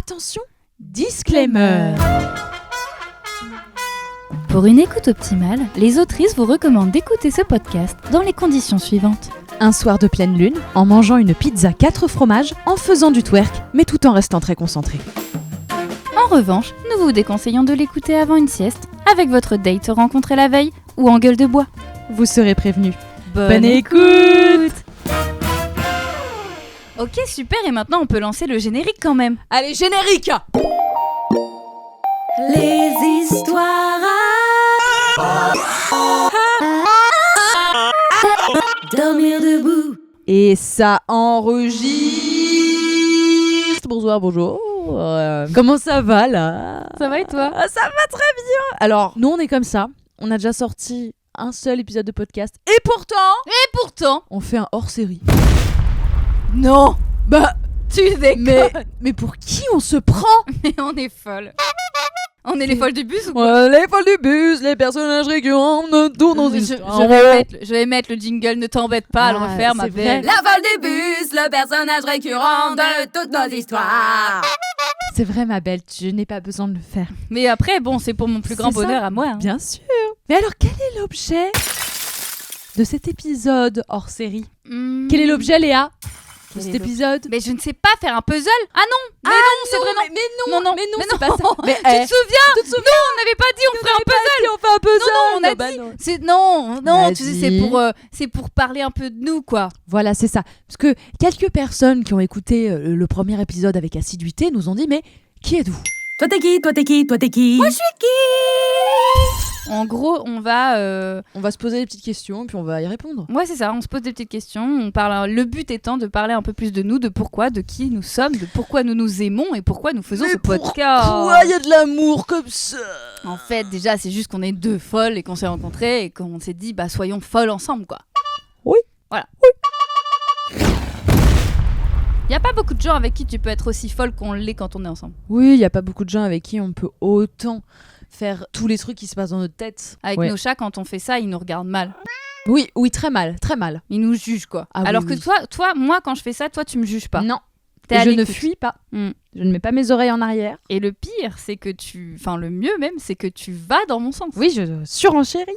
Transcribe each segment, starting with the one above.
Attention, disclaimer. Pour une écoute optimale, les autrices vous recommandent d'écouter ce podcast dans les conditions suivantes. Un soir de pleine lune, en mangeant une pizza 4 fromages, en faisant du twerk, mais tout en restant très concentré. En revanche, nous vous déconseillons de l'écouter avant une sieste, avec votre date rencontré la veille ou en gueule de bois. Vous serez prévenus. Bonne écoute. Ok, super, et maintenant on peut lancer le générique quand même. Allez, générique. Les histoires dormir debout. Et ça enregistre. Bonjour. Comment ça va là? Ça va et toi? Ça va très bien. Alors, nous on est comme ça. On a déjà sorti un seul épisode de podcast. Et pourtant, on fait un hors-série. Non. Bah, Tu déconnes. mais pour qui on se prend? Mais on est folles. On est les folles du bus ou quoi? Ouais, les folles du bus, les personnages récurrents de tous nos histoires. Je vais mettre le jingle, ne t'embête pas à le refaire, ma c'est vrai. belle. La folle du bus, le personnage récurrent de toutes nos histoires. C'est vrai, ma belle, tu n'as pas besoin de le faire. Mais après, bon, c'est pour mon plus grand C'est ça. bonheur à moi. Hein. Bien sûr. Mais alors, quel est l'objet de cet épisode hors série? Quel est l'objet, Léa, de cet épisode? Mais je ne sais pas faire un puzzle. Ah non, mais non, c'est vrai, non. Mais non, c'est pas ça. Mais, Tu te souviens? Non, on n'avait pas dit on ferait un puzzle. on fait un puzzle. Non, on a Bah dit. non. Non, tu sais, Vas-y. c'est pour parler un peu de nous, quoi. Voilà, c'est ça. Parce que quelques personnes qui ont écouté le premier épisode avec assiduité nous ont dit, mais qui êtes-vous? Toi t'es qui? Toi t'es qui? Toi t'es qui? Moi je suis qui? En gros, on va. On va se poser des petites questions, puis on va y répondre. Ouais, c'est ça. On se pose des petites questions. On parle. Le but étant de parler un peu plus de nous, de pourquoi, de qui nous sommes, de pourquoi nous nous aimons et pourquoi nous faisons ce podcast. Pourquoi il y a de l'amour comme ça? En fait, déjà, c'est juste qu'on est deux folles et qu'on s'est rencontrées et qu'on s'est dit, bah, soyons folles ensemble, quoi. Oui. Voilà. Il n'y a pas beaucoup de gens avec qui tu peux être aussi folle qu'on l'est quand on est ensemble. Oui, il n'y a pas beaucoup de gens avec qui on peut autant faire tous les trucs qui se passent dans notre tête. Avec Ouais. nos chats, quand on fait ça, ils nous regardent mal. Oui, très mal, très mal. Ils nous jugent, quoi. Ah oui, Alors oui. que toi, moi, quand je fais ça, toi, tu me juges pas. Non, T'es à je ne l'écoute. fuis pas. Mm. Je ne mets pas mes oreilles en arrière. Et le pire, c'est que enfin, le mieux même, c'est que tu vas dans mon sens. Oui, je surenchéris.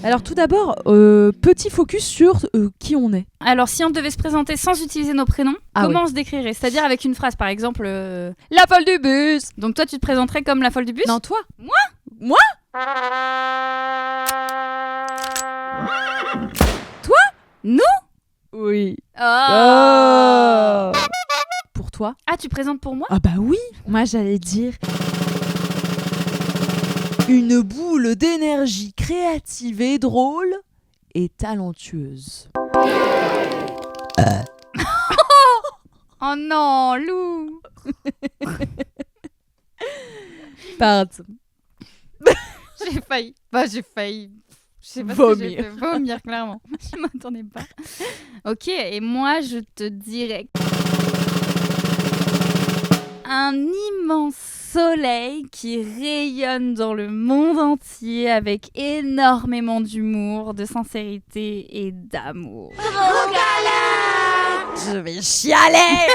Alors tout d'abord, petit focus sur qui on est. Alors, si on devait se présenter sans utiliser nos prénoms, Ah comment oui. on se décrirait? C'est-à-dire avec une phrase, par exemple. La folle du bus. Donc, toi, tu te présenterais comme la folle du bus? Non, toi. Nous? Oui. Oh. Pour toi? Ah, tu présentes pour moi? Ah bah oui. Moi j'allais dire une boule d'énergie créative et drôle et talentueuse. Oh non, Lou. Pardon. J'ai failli. J'ai failli. Je sais pas Vomir. ce que j'ai fait. Vomir, clairement. Je m'attendais pas. Ok, et moi, je te dirais un immense soleil qui rayonne dans le monde entier avec énormément d'humour, de sincérité et d'amour. Je vais chialer.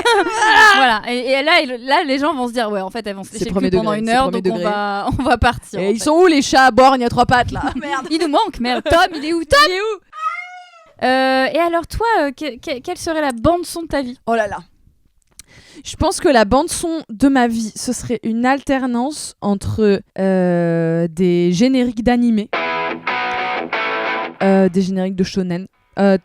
Voilà, et là, les gens vont se dire, ouais, en fait, elles vont se C'est lécher le premier cul pendant degré, une c'est heure, premier donc degré. on va partir. en Et ils fait. sont où les chats à borgne à trois pattes là? Merde. Il nous manque, merde. Tom, il est où? Tom, il est où? Et alors toi, quelle serait la bande son de ta vie? Oh là là. Je pense que la bande son de ma vie, ce serait une alternance entre des génériques d'animé, des génériques de shonen,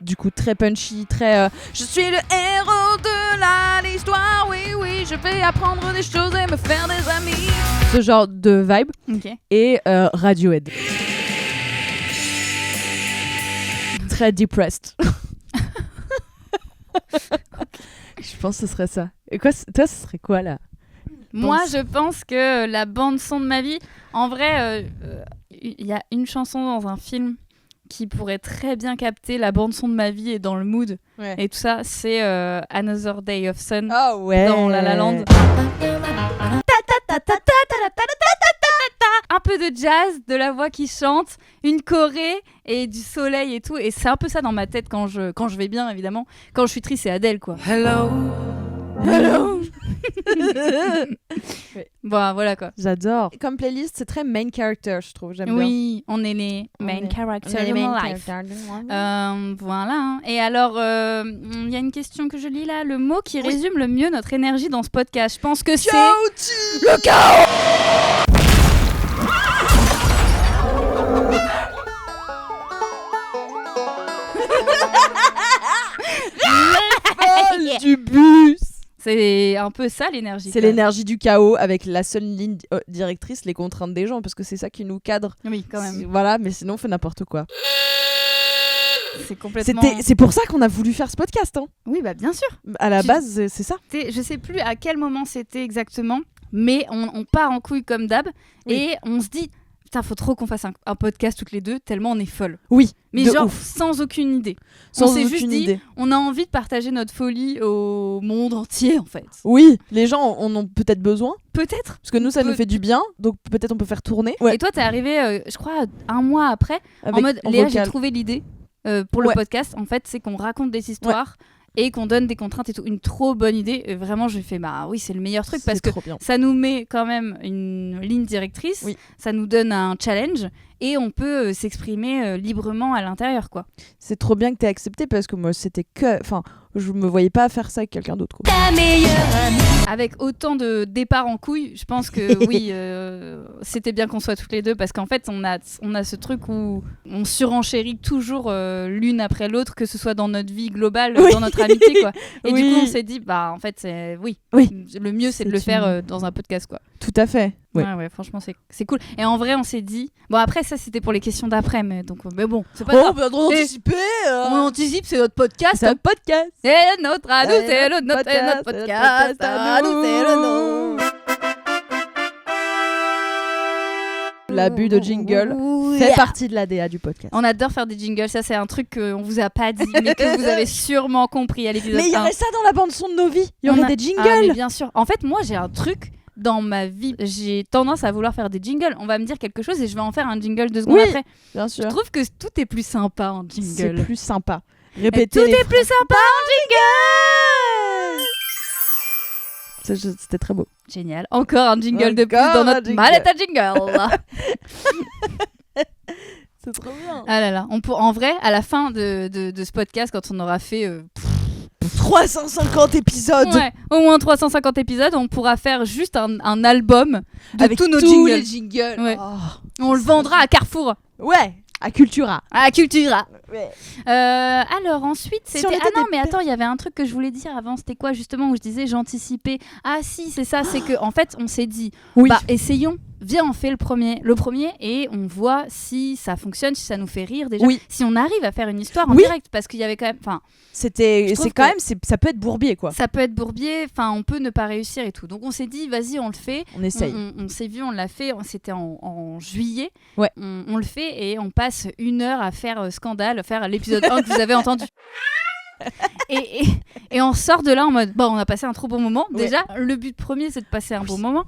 du coup très punchy, très je suis le héros de l'histoire, oui, je vais apprendre des choses et me faire des amis. Ce genre de vibe. Ok. Et Radiohead. Très depressed. Je pense que ce serait ça. Et quoi, toi, ce serait quoi là? Moi, je pense que la bande son de ma vie, en vrai, il y a une chanson dans un film qui pourrait très bien capter la bande son de ma vie et dans le mood et tout ça, c'est Another Day of Sun Ah ouais. dans La La Land. Un peu de jazz, de la voix qui chante, une choré et du soleil et tout. Et c'est un peu ça dans ma tête quand je vais bien, évidemment. Quand je suis triste, c'est Adèle, quoi. Hello. Bon, voilà quoi. J'adore. Comme playlist, c'est très main character, je trouve. J'aime bien. Oui, on est les main characters in my life. Voilà. Hein. Et alors, il y a une question que je lis là. Le mot qui résume le mieux notre énergie dans ce podcast, je pense que c'est... Le chaos. Du bus. C'est un peu ça l'énergie. C'est l'énergie du chaos avec la seule ligne directrice, les contraintes des gens, parce que c'est ça qui nous cadre. Oui, quand même. Voilà, mais sinon on fait n'importe quoi. C'est complètement... C'est pour ça qu'on a voulu faire ce podcast. Hein. Oui, bah bien sûr. À la base, c'est ça. Je sais plus à quel moment c'était exactement, mais on part en couille comme d'hab et on se dit... Putain, faut trop qu'on fasse un podcast toutes les deux, tellement on est folles. Oui, mais de genre ouf. sans aucune idée. Sans on s'est aucune juste dit, idée. on a envie de partager notre folie au monde entier en fait. Oui, les gens en ont peut-être besoin. Peut-être. Parce que nous, ça nous fait du bien, donc peut-être on peut faire tourner. Ouais. Et toi, t'es arrivé, je crois, un mois après, en mode, Léa, j'ai trouvé l'idée pour le podcast. En fait, c'est qu'on raconte des histoires. Et qu'on donne des contraintes et tout. Une trop bonne idée. Et vraiment, je fais, bah oui, c'est le meilleur truc parce que ça nous met quand même une ligne directrice. Oui. Ça nous donne un challenge et on peut s'exprimer librement à l'intérieur, quoi. C'est trop bien que t'aies accepté parce que moi, c'était que... Enfin, je me voyais pas faire ça avec quelqu'un d'autre, quoi. Ta meilleure amie. Avec autant de départs en couille, je pense que oui, c'était bien qu'on soit toutes les deux parce qu'en fait, on a ce truc où on surenchérit toujours l'une après l'autre, que ce soit dans notre vie globale, dans notre amitié, quoi. Et du coup, on s'est dit, bah en fait, le mieux, c'est de le faire dans un podcast, quoi. Tout à fait. Ouais, franchement, c'est cool. Et en vrai, on s'est dit... Bon, après, ça, c'était pour les questions d'après, mais bon, c'est pas grave. Bah, on anticipe, on anticipe, c'est notre podcast. C'est notre podcast. C'est notre à nous, c'est notre podcast. À nous, c'est le nôtre. L'abus de jingle fait partie de l'ADA du podcast. On adore faire des jingles, ça c'est un truc qu'on vous a pas dit, mais que vous avez sûrement compris à l'épisode 1. Mais il y aurait ça dans la bande son de nos vies. Il y aurait des jingles. Ah, mais bien sûr. En fait, moi j'ai un truc dans ma vie. J'ai tendance à vouloir faire des jingles. On va me dire quelque chose et je vais en faire un jingle 2 secondes après. Bien sûr. Je trouve que tout est plus sympa en jingle. C'est plus sympa. Répétez. Tout est plus sympa en jingle. C'était très beau. Génial. Encore un jingle de plus dans notre mallette à jingle. C'est trop bien. Ah là là. En vrai, à la fin de ce podcast, quand on aura fait 350 épisodes. Ouais, au moins 350 épisodes, on pourra faire juste un album avec tous nos jingles. Les jingles. Ouais. On le vendra à Carrefour. Ouais. À Cultura. À Cultura. Ouais. Alors ensuite, c'était... mais attends, il y avait un truc que je voulais dire avant. C'était quoi justement où je disais j'anticipais. Ah si, c'est ça. C'est que en fait, on s'est dit, essayons. Viens, on fait le premier et on voit si ça fonctionne, si ça nous fait rire déjà. Oui. Si on arrive à faire une histoire en direct, parce qu'il y avait quand même... ça peut être bourbier, quoi. Ça peut être bourbier, on peut ne pas réussir et tout. Donc on s'est dit, vas-y, on le fait. On essaye. On s'est vu, on l'a fait, c'était en juillet. Ouais. On le fait et on passe 1 heure à faire Scandale, faire l'épisode 1 que vous avez entendu. et on sort de là en mode, on a passé un trop bon moment. Ouais. Déjà, le but premier, c'est de passer un bon moment.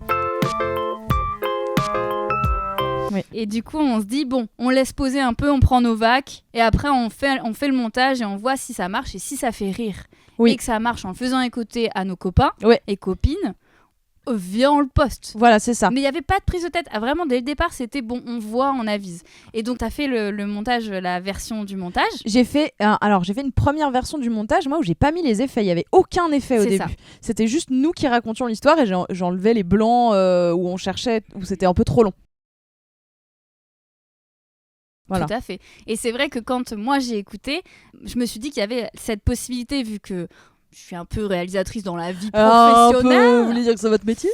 Oui. Et du coup, on se dit, on laisse poser un peu, on prend nos vacs, et après, on fait le montage et on voit si ça marche et si ça fait rire. Et que ça marche en le faisant écouter à nos copains et copines, viens, on le poste. Voilà, c'est ça. Mais il n'y avait pas de prise de tête. Vraiment, dès le départ, c'était on voit, on avise. Et donc, tu as fait le montage, la version du montage. J'ai fait une première version du montage, moi, où j'ai pas mis les effets. Il n'y avait aucun effet au début. Ça. C'était juste nous qui racontions l'histoire et j'enlevais les blancs où on cherchait, où c'était un peu trop long. Voilà. Tout à fait. Et c'est vrai que quand moi j'ai écouté, je me suis dit qu'il y avait cette possibilité, vu que je suis un peu réalisatrice dans la vie professionnelle. Vous voulez dire que c'est votre métier ?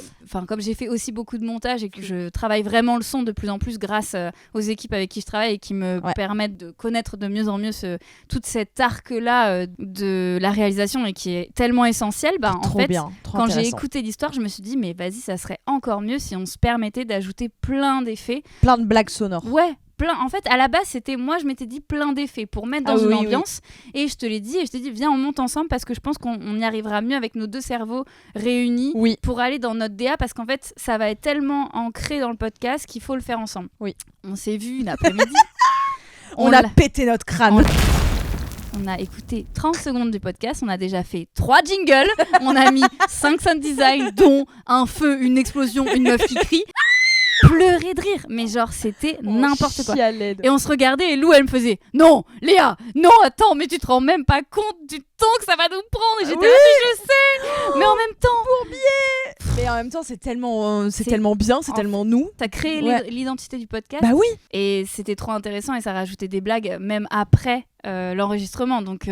Comme j'ai fait aussi beaucoup de montage et que je travaille vraiment le son de plus en plus grâce aux équipes avec qui je travaille et qui me permettent de connaître de mieux en mieux tout cet arc-là de la réalisation et qui est tellement essentiel. En fait, quand j'ai écouté l'histoire, je me suis dit, mais vas-y, ça serait encore mieux si on se permettait d'ajouter plein d'effets. Plein de blagues sonores. Ouais. plein. En fait, à la base, moi, je m'étais dit plein d'effets pour mettre dans une ambiance. Et je te l'ai dit, viens, on monte ensemble parce que je pense qu'on y arrivera mieux avec nos deux cerveaux réunis pour aller dans notre DA parce qu'en fait, ça va être tellement ancré dans le podcast qu'il faut le faire ensemble. Oui. On s'est vu une après-midi. on a pété notre crâne. On a écouté 30 secondes du podcast, on a déjà fait 3 jingles, on a mis 5 sound design, dont un feu, une explosion, une meuf qui crie. Pleurer de rire, mais genre c'était n'importe quoi. Et on se regardait et Lou elle me faisait non Léa, non attends mais tu te rends même pas compte du temps que ça va nous prendre. Et j'étais là je sais, mais en même temps Bourbier. Mais en même temps c'est tellement bien, c'est tellement nous. T'as créé l'identité du podcast. Bah oui. Et c'était trop intéressant et ça rajoutait des blagues même après l'enregistrement donc.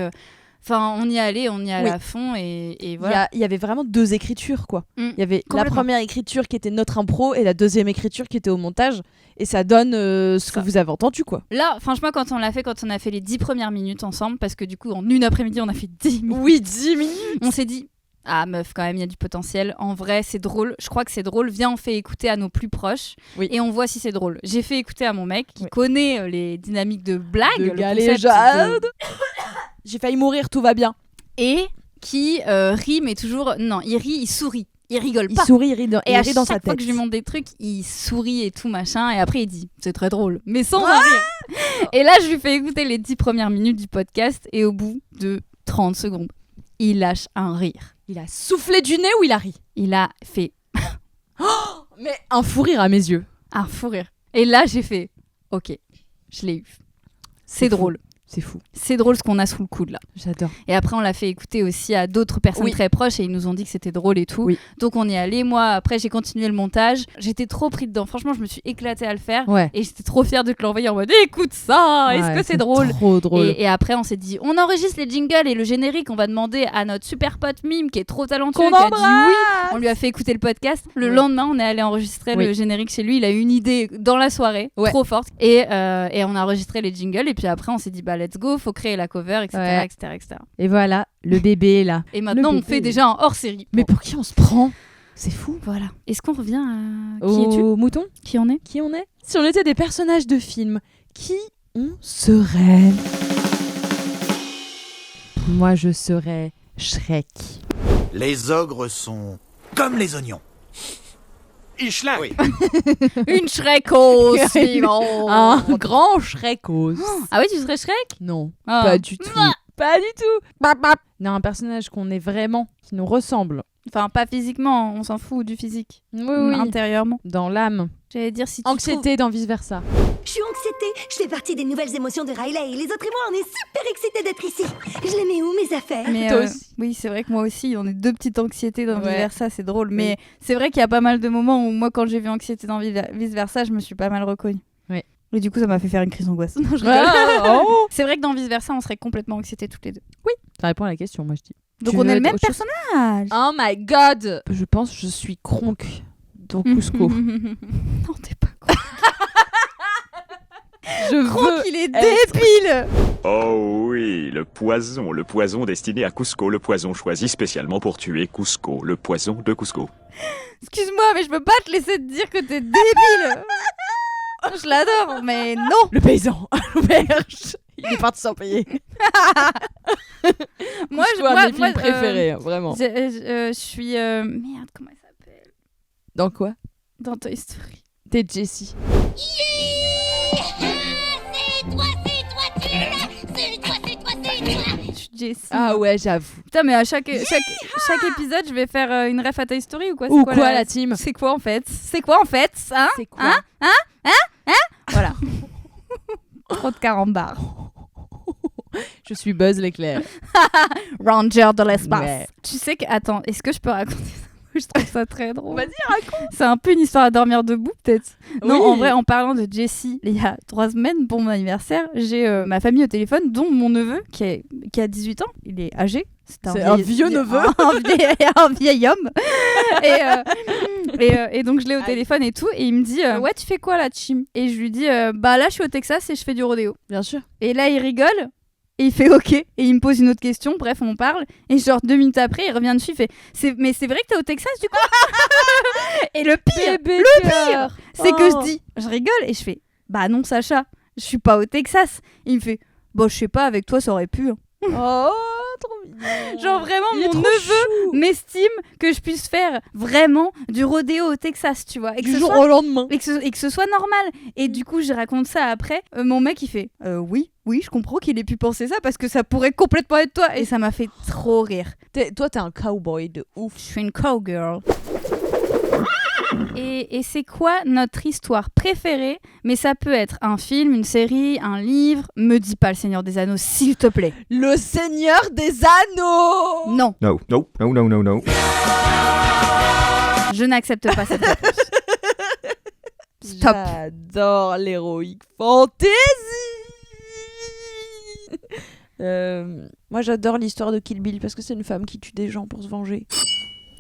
Enfin, on y allait à fond et voilà. Il y avait vraiment 2 écritures, quoi. Il y avait la première écriture qui était notre impro et la deuxième écriture qui était au montage. Et ça donne ce que vous avez entendu, quoi. Là, franchement, quand on a fait les 10 premières minutes ensemble, parce que du coup, en une après-midi, on a fait 10 minutes. Oui, 10 minutes. On s'est dit, ah meuf, quand même, il y a du potentiel. En vrai, c'est drôle. Je crois que c'est drôle. Viens, on fait écouter à nos plus proches et on voit si c'est drôle. J'ai fait écouter à mon mec qui connaît les dynamiques de blague. De galéjade. J'ai failli mourir, tout va bien. Et qui rit, mais toujours... Non, il rit, il sourit. Il rigole pas. Il sourit, il rit dans et sa tête. À chaque fois que je lui montre des trucs, il sourit et tout machin. Et après, il dit, c'est très drôle. Mais sans un rire. Et là, je lui fais écouter les 10 premières minutes du podcast. Et au bout de 30 secondes, il lâche un rire. Il a soufflé du nez ou il a ri? Il a fait... mais un fou rire à mes yeux. Un fou rire. Et là, j'ai fait, ok, je l'ai eu. C'est drôle. C'est fou. C'est drôle ce qu'on a sous le coude là. J'adore. Et après, on l'a fait écouter aussi à d'autres personnes très proches et ils nous ont dit que c'était drôle et tout. Oui. Donc on y est allé. Moi, après, j'ai continué le montage. J'étais trop pris dedans. Franchement, je me suis éclatée à le faire. Ouais. Et j'étais trop fière de te l'envoyer en mode écoute ça, est-ce que c'est drôle? Trop drôle. Et après, on s'est dit on enregistre les jingles et le générique. On va demander à notre super pote Mime qui est trop talentueux, qui a dit oui. On lui a fait écouter le podcast. Le lendemain, on est allé enregistrer le générique chez lui. Il a eu une idée dans la soirée, trop forte. Et on a enregistré les jingles. Et puis après, on s'est dit bah let's go, faut créer la cover, etc., etc. Et voilà, le bébé est là. Et maintenant, on fait déjà un hors-série. Mais pour qui on se prend? C'est fou. Voilà. Est-ce qu'on revient à... Qui es-tu? Au mouton? Qui on est? Qui on est? Si on était des personnages de films, qui on serait? Moi, je serais Shrek. Les ogres sont comme les oignons. Ishla, oui. Une Shrekos vivante. Un grand Shrekos. Ah oui, tu serais Shrek? Non, pas du tout. Pas du tout. Non, un personnage qu'on est vraiment, qui nous ressemble. Enfin, pas physiquement, on s'en fout du physique. Oui. Intérieurement. Dans l'âme. J'allais dire si tu anxiété dans Vice Versa. Je suis anxiété, je fais partie des nouvelles émotions de Riley et les autres et moi on est super excités d'être ici. Je les mets où mes affaires? Mais toi aussi. Oui, c'est vrai que moi aussi, on est 2 petites anxiétés dans Vice Versa, c'est drôle. Oui. Mais c'est vrai qu'il y a pas mal de moments où moi quand j'ai vu anxiété dans Vice Versa, je me suis pas mal reconnue. Oui. Et du coup, ça m'a fait faire une crise d'angoisse. Non, je rigole. C'est vrai que dans Vice Versa, on serait complètement anxiétés toutes les deux. Oui. Ça répond à la question, moi je dis. Donc on est le même personnage. Oh my god. Je pense que je suis Kronk dans Cusco. Non, t'es pas Kronk. Kronk, il est débile. Oh oui, le poison destiné à Cusco, le poison choisi spécialement pour tuer Cusco, le poison de Cusco. Excuse-moi, mais je peux pas te laisser te dire que t'es débile. Je l'adore, mais non. Le paysan, l'auberge. Il est parti sans payer. Moi, je vois mes films préférés, vraiment. Je suis... Merde, comment elle s'appelle? Dans quoi? Dans Toy Story. T'es Jessie. C'est toi, Je suis Jessie. Ah ouais, j'avoue. Putain, mais à chaque épisode, je vais faire une ref à Toy Story ou quoi? Ou quoi la team? C'est quoi en fait? C'est quoi en fait? Hein? C'est quoi? Voilà. Trop de carambars. Je suis Buzz l'éclair. Ranger de l'espace. Ouais. Tu sais que... Attends, est-ce que je peux raconter ça? Je trouve ça très drôle. Vas-y, raconte. C'est un peu une histoire à dormir debout, peut-être. Oui. Non, en vrai, en parlant de Jessie, il y a 3 semaines, pour mon anniversaire, j'ai ma famille au téléphone, dont mon neveu, qui a 18 ans. Il est âgé. C'est un vieux neveu. Un vieil homme. Et donc, je l'ai au téléphone et tout. Et il me dit, ouais, tu fais quoi là, Chim? Et je lui dis, bah là, je suis au Texas et je fais du rodéo. Bien sûr. Et là, il rigole. Et il fait OK. Et il me pose une autre question. Bref, on parle. Et genre 2 minutes après, il revient dessus. Il fait mais c'est vrai que t'es au Texas du coup? Et le pire, c'est que je dis, je rigole et je fais bah non Sacha, je suis pas au Texas. Il me fait, bah je sais pas, avec toi ça aurait pu. Oh, trop mignon. Genre vraiment Il est mon trop neveu chou. m'estime que je puisse faire vraiment du rodéo au Texas, tu vois. Et que Du ce jour soit- au lendemain. et que ce soit normal. Et du coup, je raconte ça après. Mon mec, il fait oui, je comprends qu'il ait pu penser ça parce que ça pourrait complètement être toi. Et ça m'a fait trop rire. Toi, t'es un cowboy de ouf. Je suis une cowgirl. Et c'est quoi notre histoire préférée? Mais ça peut être un film, une série, un livre. Me dis pas le Seigneur des Anneaux, s'il te plaît. Le Seigneur des Anneaux. Non, No, no, no, no, no, no. je n'accepte pas cette réponse. Stop. J'adore l'héroïque fantasy. Moi, j'adore l'histoire de Kill Bill parce que c'est une femme qui tue des gens pour se venger.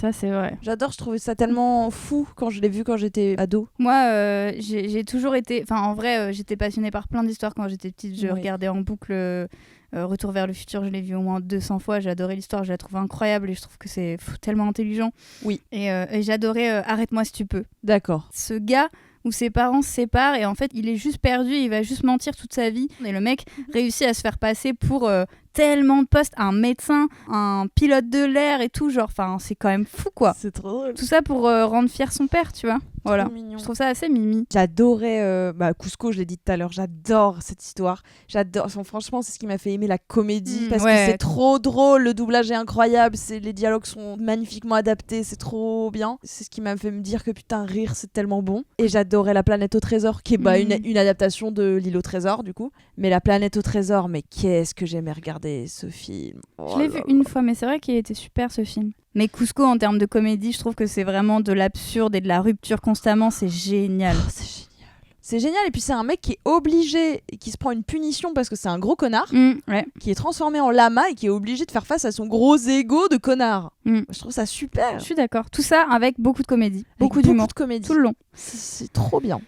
Ça, c'est vrai. J'adore, je trouvais ça tellement fou quand je l'ai vu quand j'étais ado. Moi, j'ai toujours été... Enfin, en vrai, j'étais passionnée par plein d'histoires quand j'étais petite. Je Oui. regardais en boucle Retour vers le futur. Je l'ai vu au moins 200 fois. J'ai adoré l'histoire. Je la trouve incroyable et je trouve que c'est tellement intelligent. Oui. Et j'adorais Arrête-moi si tu peux. D'accord. Ce gars où ses parents se séparent et en fait, il est juste perdu. Il va juste mentir toute sa vie. Et le mec réussit à se faire passer pour... tellement de postes, un médecin, un pilote de l'air et tout, genre, enfin, c'est quand même fou, quoi. C'est trop drôle. Tout ça pour rendre fier son père, tu vois. Voilà. Trop mignon. Je trouve ça assez mimi. J'adorais Cusco, je l'ai dit tout à l'heure, j'adore cette histoire. J'adore, enfin, franchement, c'est ce qui m'a fait aimer la comédie parce ouais. que c'est trop drôle, le doublage est incroyable, les dialogues sont magnifiquement adaptés, c'est trop bien. C'est ce qui m'a fait me dire que putain, rire, c'est tellement bon. Et j'adorais La Planète au Trésor, qui est une adaptation de L'Île au Trésor, du coup. Mais La Planète au Trésor, mais qu'est-ce que j'aimais regarder ce film. Je l'ai vu une fois, mais c'est vrai qu'il était super ce film. Mais Cusco, en termes de comédie, je trouve que c'est vraiment de l'absurde et de la rupture constamment, c'est génial. Oh, c'est génial. C'est génial, et puis c'est un mec qui est obligé, et qui se prend une punition parce que c'est un gros connard, Ouais. qui est transformé en lama et qui est obligé de faire face à son gros ego de connard. Mm. Je trouve ça super. Je suis d'accord. Tout ça avec beaucoup de comédie, beaucoup Avec d'humour, de comédie. tout le long. C'est trop bien.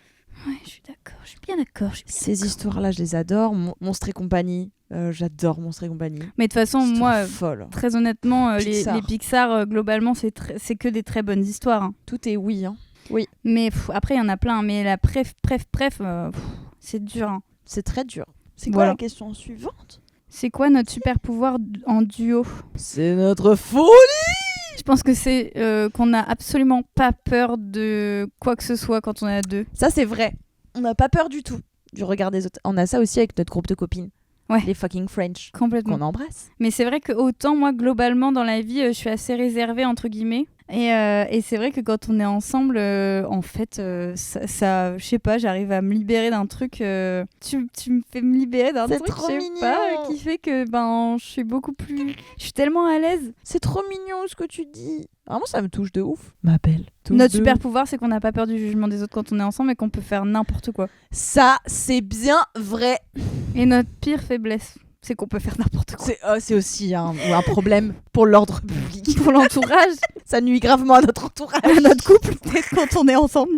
Ouais, je suis d'accord, je suis bien d'accord. Ces histoires-là, je les adore. Monstre et compagnie, j'adore Monstre et compagnie. Mais de toute façon, Histoire moi, folle. très honnêtement, Pixar. les Pixar, globalement, c'est que des très bonnes histoires. Hein. Tout est oui. Hein. Mais après, il y en a plein. Mais la bref, c'est dur. Hein. C'est très dur. C'est quoi Voilà. la question suivante? C'est quoi notre super pouvoir en duo? C'est notre folie. Je pense que c'est qu'on n'a absolument pas peur de quoi que ce soit quand on est à deux. Ça, c'est vrai. On n'a pas peur du tout du regard des autres. On a ça aussi avec notre groupe de copines. Ouais. Les fucking French. Complètement. Qu'on embrasse. Mais c'est vrai que autant moi, globalement, dans la vie, je suis assez réservée, entre guillemets. Et c'est vrai que quand on est ensemble, en fait, ça je sais pas, j'arrive à me libérer d'un truc. Tu me fais me libérer d'un C'est truc, trop je sais mignon. pas, qui fait que je suis beaucoup plus. Je suis tellement à l'aise. C'est trop mignon ce que tu dis. Vraiment, ça me touche de ouf. Ma belle. Notre super pouvoir, c'est qu'on n'a pas peur du jugement des autres quand on est ensemble et qu'on peut faire n'importe quoi. Ça, c'est bien vrai. Et notre pire faiblesse, c'est qu'on peut faire n'importe quoi. C'est aussi un problème pour l'ordre public. Pour l'entourage, Ça nuit gravement à notre entourage. à notre couple, peut-être quand on est ensemble.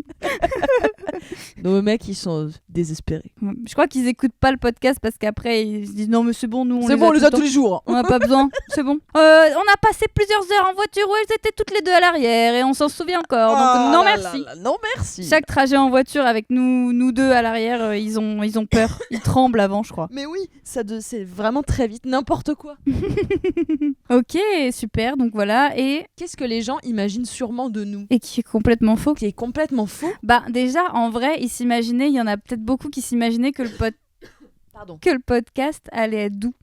Nos mecs, ils sont désespérés. Je crois qu'ils écoutent pas le podcast parce qu'après ils se disent non mais c'est bon, nous C'est bon, on les a tout tous le les jours. temps. On n'a pas besoin, c'est bon. On a passé plusieurs heures en voiture où elles étaient toutes les deux à l'arrière et on s'en souvient encore. Donc non merci. Non merci. Chaque trajet en voiture avec nous deux à l'arrière, ils ont peur, ils tremblent avant, je crois. Mais oui, c'est vraiment très vite n'importe quoi. Ok, super. Donc voilà, et Qu'est-ce que les gens imaginent sûrement de nous? qui est complètement faux. Qui est complètement faux. Bah déjà en vrai, ils s'imaginaient, il y en a peut-être beaucoup qui s'imaginaient que le podcast allait être doux.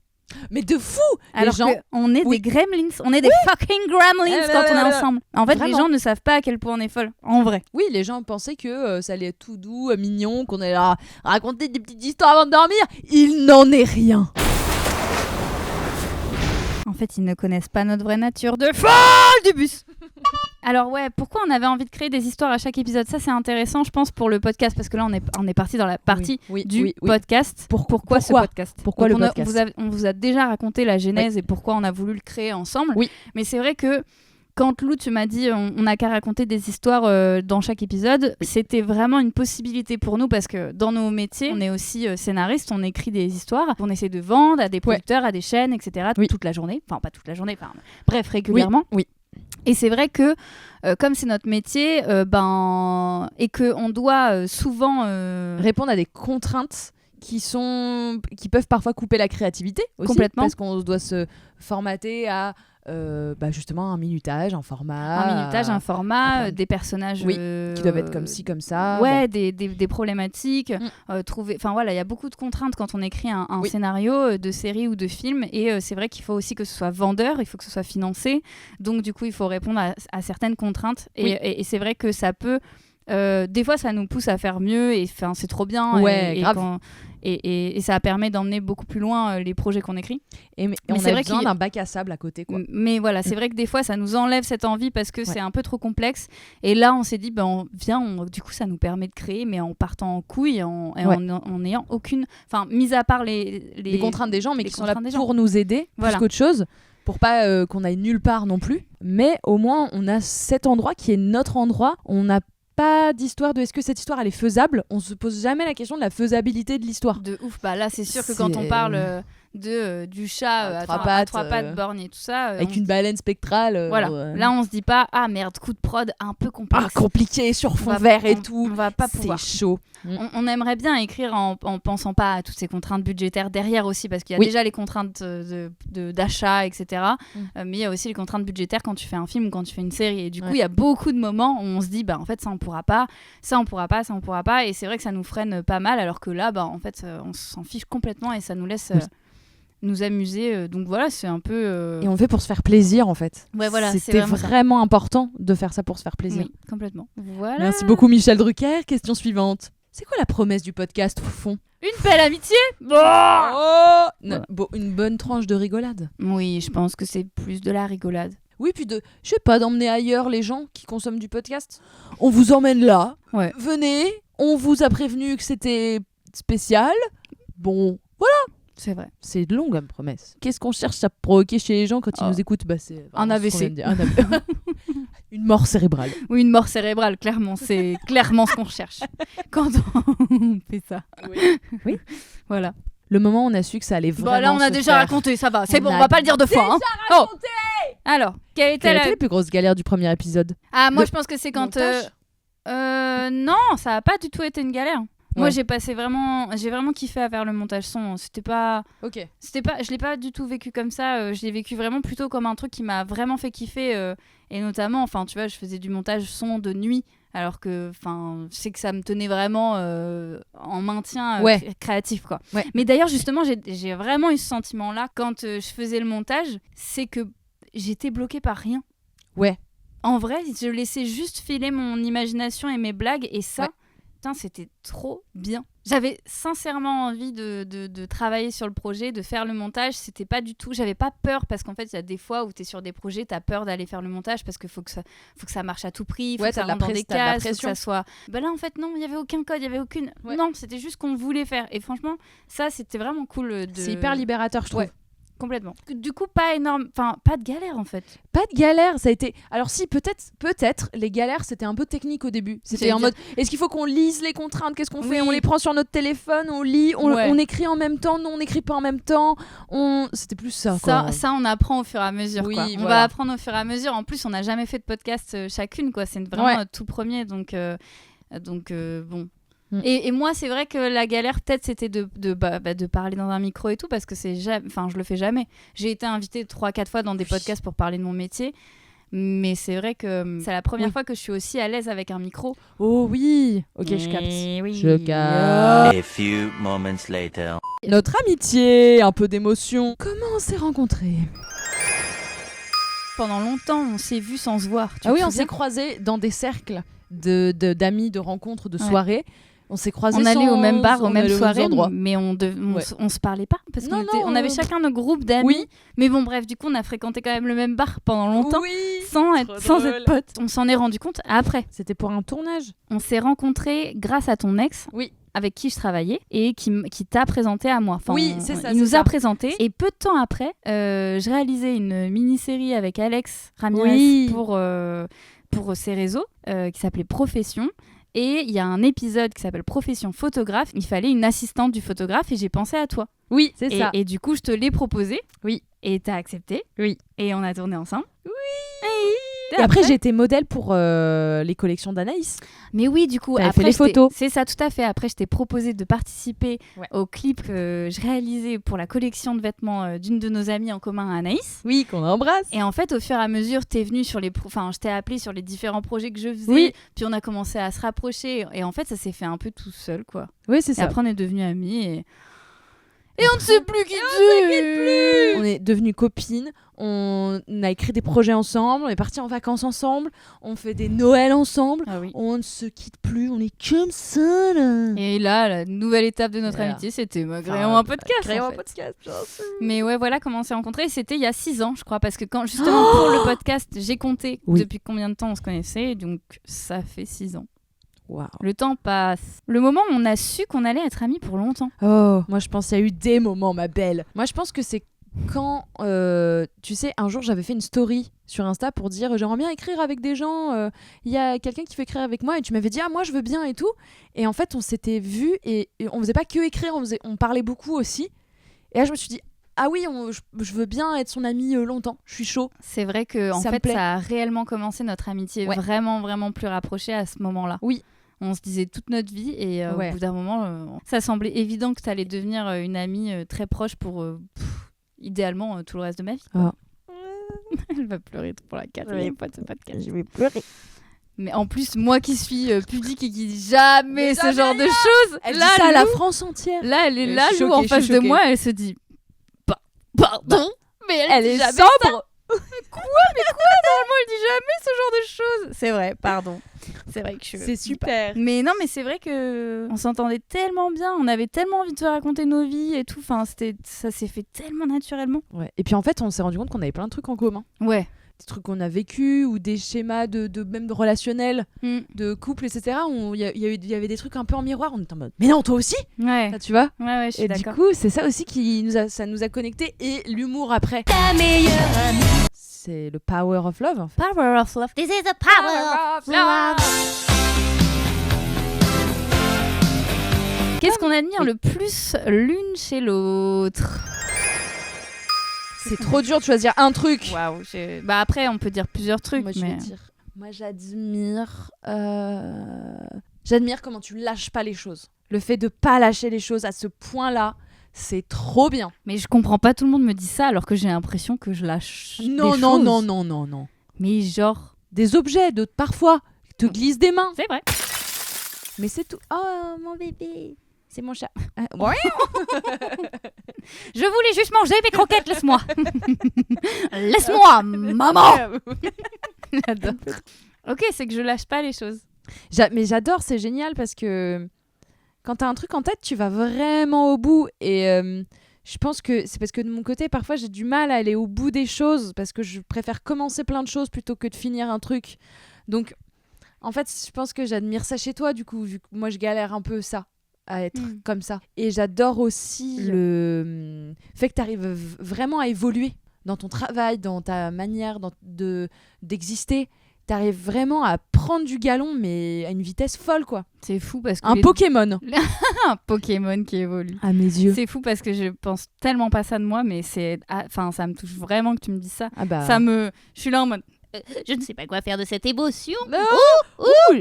Mais de fou. Alors les gens. qu'on est Oui. des gremlins, on est des fucking gremlins quand on est ensemble. En fait, les Vraiment. gens ne savent pas à quel point on est folle, en vrai. Oui, les gens pensaient que ça allait être tout doux, mignon, qu'on allait là raconter des petites histoires avant de dormir. Il n'en est rien. En fait, ils ne connaissent pas notre vraie nature de folle du bus. Alors ouais, pourquoi on avait envie de créer des histoires à chaque épisode? Ça, c'est intéressant, je pense, pour le podcast, parce que là, on est parti dans la partie du podcast. Pourquoi ce podcast? Pourquoi Donc, le podcast? on vous a déjà raconté la genèse et pourquoi on a voulu le créer ensemble. Oui. Mais c'est vrai que quand Lou, tu m'as dit on n'a qu'à raconter des histoires dans chaque épisode, c'était vraiment une possibilité pour nous parce que dans nos métiers, on est aussi scénariste, on écrit des histoires, on essaie de vendre à des producteurs, à des chaînes, etc. Oui. toute la journée. Enfin, pas toute la journée, bref, régulièrement. Oui. Et c'est vrai que comme c'est notre métier, et qu'on doit souvent répondre à des contraintes qui peuvent parfois couper la créativité aussi, complètement, parce qu'on doit se formater à justement un minutage, un format, des personnages qui doivent être comme ci, comme ça. Ouais, des problématiques, trouver. Enfin voilà, il y a beaucoup de contraintes quand on écrit un scénario de série ou de film, et c'est vrai qu'il faut aussi que ce soit vendeur, il faut que ce soit financé. Donc du coup, il faut répondre à certaines contraintes, et c'est vrai que ça peut. Des fois, ça nous pousse à faire mieux, et c'est trop bien. Ouais, grave. Et ça permet d'emmener beaucoup plus loin les projets qu'on écrit. Mais on a besoin d'un bac à sable à côté, quoi. Mais voilà, c'est vrai que des fois, ça nous enlève cette envie parce que c'est un peu trop complexe. Et là, on s'est dit, du coup, ça nous permet de créer, mais en partant en couille, en n'ayant aucune... Enfin, mis à part les contraintes des gens, mais qui sont là pour nous aider, plus qu'autre chose. Pour pas qu'on aille nulle part non plus. Mais au moins, on a cet endroit qui est notre endroit. On n'a pas d'histoire de est-ce que cette histoire elle est faisable. On se pose jamais la question de la faisabilité de l'histoire. De ouf. Là, c'est sûr que quand on parle du chat à trois pattes, borgne et tout ça... avec une baleine spectrale. Voilà. Là, on se dit pas, ah merde, coup de prod un peu complexe. Compliqué, sur fond vert et tout. On va pas pouvoir. C'est chaud. On aimerait bien écrire en pensant pas à toutes ces contraintes budgétaires derrière aussi, parce qu'il y a déjà les contraintes d'achat, etc. Mais il y a aussi les contraintes budgétaires quand tu fais un film ou quand tu fais une série. Et du coup, il y a beaucoup de moments où on se dit, en fait, ça on pourra pas, ça on pourra pas, ça on pourra pas. Et c'est vrai que ça nous freine pas mal, alors que là, en fait, on s'en fiche complètement et ça nous laisse... nous amuser, donc voilà, c'est un peu et on fait pour se faire plaisir en fait. Ouais, voilà, c'était vraiment important de faire ça pour se faire plaisir. Oui, complètement. Voilà. Merci beaucoup Michel Drucker. Question suivante. C'est quoi la promesse du podcast au fond? Une belle amitié. Une bonne tranche de rigolade. Oui, je pense que c'est plus de la rigolade. Oui, puis je sais pas, d'emmener ailleurs les gens qui consomment du podcast. On vous emmène là. Ouais. Venez, on vous a prévenu que c'était spécial. Bon, voilà. C'est vrai. C'est long comme promesse. Qu'est-ce qu'on cherche à provoquer chez les gens quand ils nous écoutent? C'est un AVC. Une mort cérébrale. Oui, une mort cérébrale, clairement. C'est clairement ce qu'on recherche quand on fait ça. Oui. Voilà. Le moment où on a su que ça allait vraiment là, on a déjà raconté, ça va. C'est bon, on va pas le dire deux fois. Raconté. Alors, quelle était la plus grosse galère du premier épisode? Moi, je pense que c'est quand... non, ça a pas du tout été une galère. Moi, j'ai vraiment kiffé à faire le montage son. C'était pas, je l'ai pas du tout vécu comme ça. Je l'ai vécu vraiment plutôt comme un truc qui m'a vraiment fait kiffer. Et notamment, enfin, tu vois, je faisais du montage son de nuit, alors que, enfin, je sais que ça me tenait vraiment en maintien créatif, quoi. Ouais. Mais d'ailleurs, justement, j'ai vraiment eu ce sentiment-là quand je faisais le montage, c'est que j'étais bloquée par rien. Ouais. En vrai, je laissais juste filer mon imagination et mes blagues, et ça. Ouais. C'était trop bien. J'avais sincèrement envie de travailler sur le projet, de faire le montage. C'était pas du tout... J'avais pas peur, parce qu'en fait, il y a des fois où t'es sur des projets, t'as peur d'aller faire le montage parce qu'il faut que ça marche à tout prix, faut que ça rentre dans des cases, faut que ça soit... là, en fait, non, il y avait aucun code, il y avait aucune... Ouais. Non, c'était juste qu'on voulait faire. Et franchement, ça, c'était vraiment cool. C'est hyper libérateur, je trouve. Ouais. Complètement. Du coup, pas énorme, enfin, pas de galère en fait. Pas de galère, ça a été... Alors si, peut-être, les galères, c'était un peu technique au début. C'était en mode, est-ce qu'il faut qu'on lise les contraintes? Qu'est-ce qu'on fait? On les prend sur notre téléphone, on lit, on écrit en même temps, non, on n'écrit pas en même temps. C'était plus ça, quoi. Ça, on apprend au fur et à mesure, quoi. On va apprendre au fur et à mesure. En plus, on n'a jamais fait de podcast chacune, quoi. C'est vraiment notre tout premier, donc bon... Et moi, c'est vrai que la galère, peut-être, c'était de parler dans un micro et tout, parce que je le fais jamais. J'ai été invitée 3-4 fois dans des podcasts pour parler de mon métier, mais c'est vrai que c'est la première fois que je suis aussi à l'aise avec un micro. Oh oui. Ok, je capte. Oui. Je capte. A few moments later. Notre amitié, un peu d'émotion. Comment on s'est rencontrés? Pendant longtemps, on s'est vus sans se voir. On s'est croisés dans des cercles d'amis, de rencontres, de soirées. On s'est croisés. On allait au même bar, aux mêmes soirées, mais on se parlait pas parce qu'on avait chacun nos groupes d'amis. Oui. Mais bon, bref, du coup, on a fréquenté quand même le même bar pendant longtemps, sans être potes. On s'en est rendu compte après. C'était pour un tournage. On s'est rencontrés grâce à ton ex. Oui. Avec qui je travaillais et qui t'a présenté à moi. Enfin, c'est ça. Il nous a présenté. Et peu de temps après, je réalisais une mini-série avec Alex Ramirez pour ses réseaux qui s'appelait Profession. Et il y a un épisode qui s'appelle Profession photographe. Il fallait une assistante du photographe et j'ai pensé à toi. Oui, c'est ça. Et du coup, je te l'ai proposé. Oui. Et t'as accepté. Oui. Et on a tourné ensemble. Oui. Et après, j'ai été modèle pour les collections d'Anaïs. Mais oui, du coup, T'avais après fait les photos. C'est ça, tout à fait. Après, je t'ai proposé de participer au clip que je réalisais pour la collection de vêtements d'une de nos amies en commun, Anaïs. Oui, qu'on embrasse. Et en fait, au fur et à mesure, t'es venue sur je t'ai appelé sur les différents projets que je faisais. Puis on a commencé à se rapprocher. Et en fait, ça s'est fait un peu tout seul, quoi. Oui, c'est Et ça. après, on est devenus amis et on ne sait plus qui c'est. On est devenues copines, on a écrit des projets ensemble, on est partis en vacances ensemble, on fait des Noëls ensemble, Ah oui. on ne se quitte plus, on est comme ça là. Et là, la nouvelle étape de notre Voilà. amitié, c'était créons un podcast. Créons en un fait. podcast, bien sûr. Mais ouais, voilà comment on s'est rencontrés. C'était il y a 6 ans, je crois, parce que quand justement pour le podcast, j'ai compté depuis combien de temps on se connaissait, et donc ça fait 6 ans. Wow. Le temps passe. Le moment où on a su qu'on allait être amis pour longtemps. Oh, moi je pense qu'il y a eu des moments, ma belle. Moi je pense que c'est quand, tu sais, un jour j'avais fait une story sur Insta pour dire j'aimerais bien écrire avec des gens, il y a quelqu'un qui fait écrire avec moi, et tu m'avais dit moi je veux bien et tout. Et en fait on s'était vus et on faisait pas que écrire, on parlait beaucoup aussi. Et là je me suis dit ah oui, je veux bien être son amie longtemps, je suis chaud. C'est vrai que en Ça me fait plaît. ça a réellement commencé notre amitié vraiment vraiment plus rapprochée à ce moment-là. Oui. On se disait toute notre vie et au bout d'un moment, ça semblait évident que tu allais devenir une amie très proche pour idéalement tout le reste de ma vie. Ah. Elle va pleurer pour la 4e fois de ce podcast. Je vais pleurer. Mais en plus, moi qui suis pudique et qui dis jamais ce genre de choses, Elle là, dit ça à la Lou, France entière. là, elle est là, Je suis Lou, en choquée, face je suis de choquée. moi, elle se dit pardon, mais Elle dit est jamais sobre. Normalement, elle dit jamais ce genre de choses. C'est vrai, pardon. C'est vrai que je C'est super. Mais non, mais c'est vrai que on s'entendait tellement bien, on avait tellement envie de se raconter nos vies et tout. Enfin, ça s'est fait tellement naturellement. Ouais. Et puis en fait on s'est rendu compte qu'on avait plein de trucs en commun. Ouais. Des trucs qu'on a vécu ou des schémas même de relationnels, de couple, etc. Il y avait des trucs un peu en miroir. On était en mode mais non, toi aussi Ouais. ça, tu vois. Ouais, je suis Et du d'accord. coup, c'est ça aussi ça nous a connectés. Et l'humour après. Ta meilleure amie. C'est le power of love. En fait. Power of love. This is the power of love. Qu'est-ce qu'on admire le plus l'une chez l'autre? C'est trop dur de choisir un truc. Waouh. Bah après, on peut dire plusieurs trucs, Moi, je mais vais dire. Moi, j'admire comment tu lâches pas les choses. Le fait de pas lâcher les choses à ce point-là, c'est trop bien. mais je comprends pas. Tout le monde me dit ça alors que j'ai l'impression que je lâche. Non, des non, choses. non, non, non, non. Mais genre, Des objets, parfois, te glissent des mains. c'est vrai. Mais c'est tout. Oh, mon bébé. C'est mon chat. Ouais. Je voulais juste manger mes croquettes, laisse-moi. Laisse-moi, maman. J'adore. Ok, c'est que je lâche pas les choses. Mais j'adore, c'est génial parce que quand t'as un truc en tête, tu vas vraiment au bout. Et je pense que c'est parce que de mon côté, parfois, j'ai du mal à aller au bout des choses parce que je préfère commencer plein de choses plutôt que de finir un truc. Donc, en fait, je pense que j'admire ça chez toi, du coup, vu que moi, je galère un peu ça, à être comme ça. Et j'adore aussi le fait que t'arrives vraiment à évoluer dans ton travail, dans ta manière d'exister. T'arrives vraiment à prendre du galon, mais à une vitesse folle, quoi. C'est fou parce que Un Pokémon. un Pokémon qui évolue. À mes yeux. C'est fou parce que je pense tellement pas ça de moi, mais enfin, ça me touche vraiment que tu me dises ça. Ah bah. Je suis là en mode, je ne sais pas quoi faire de cette émotion. Je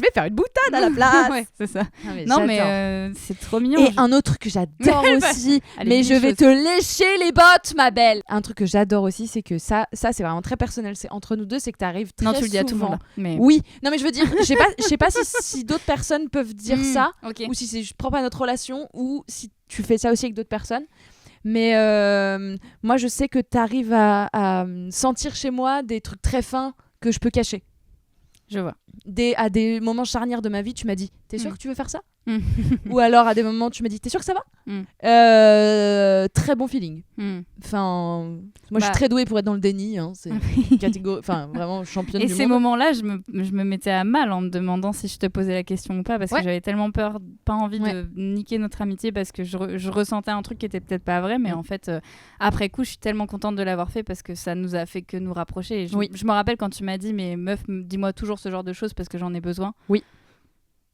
vais faire une boutade à la place. Ouais, c'est ça. Ah, mais Non, j'adore. mais c'est trop mignon. Et un autre truc que j'adore aussi, Allez, mais dis je une vais chose. te lécher les bottes, ma belle. Un truc que j'adore aussi, c'est que ça c'est vraiment très personnel. C'est entre nous deux, c'est que t'arrives très Non, tu le dis à tout le souvent- monde. Mais... Oui, non mais je veux dire, je sais pas si d'autres personnes peuvent dire ça, Ok. ou si c'est juste propre à notre relation, ou si tu fais ça aussi avec d'autres personnes. Mais moi, je sais que t'arrives à sentir chez moi des trucs très fins que je peux cacher. Je vois. À des moments charnières de ma vie, tu m'as dit t'es sûr que tu veux faire ça Mm. Ou alors à des moments tu m'as dit t'es sûr que ça va Très bon feeling. Enfin, moi je suis très douée pour être dans le déni, hein, c'est une catégorie, enfin vraiment championne Et du ces monde. moments-là, je me mettais à mal en me demandant si je te posais la question ou pas, parce que j'avais tellement peur, pas envie de niquer notre amitié, parce que je ressentais un truc qui était peut-être pas vrai, mais en fait, après coup, je suis tellement contente de l'avoir fait parce que ça nous a fait que nous rapprocher. Et je me rappelle quand tu m'as dit, mais meuf, dis-moi toujours ce genre de choses parce que j'en ai besoin. Oui.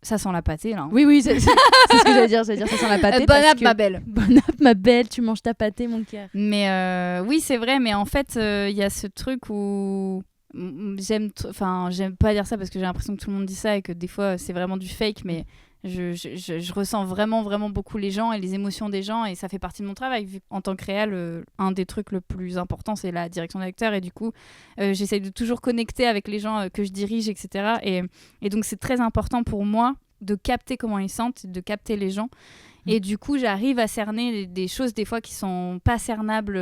Ça sent la pâtée, là. Oui, c'est ce que j'allais dire, ça sent la pâtée. Bon parce app, que- ma belle. Bon app, ma belle, tu manges ta pâtée, mon cœur. Mais oui, c'est vrai, mais en fait, il y a ce truc où j'aime pas dire ça parce que j'ai l'impression que tout le monde dit ça et que des fois c'est vraiment du fake, mais je ressens vraiment vraiment beaucoup les gens et les émotions des gens, et ça fait partie de mon travail vu en tant que réal. Un des trucs le plus important, c'est la direction d'acteur, et du coup j'essaye de toujours connecter avec les gens que je dirige, etc. Et donc c'est très important pour moi de capter comment ils sentent, de capter les gens. Et du coup, j'arrive à cerner des choses des fois qui sont pas cernables,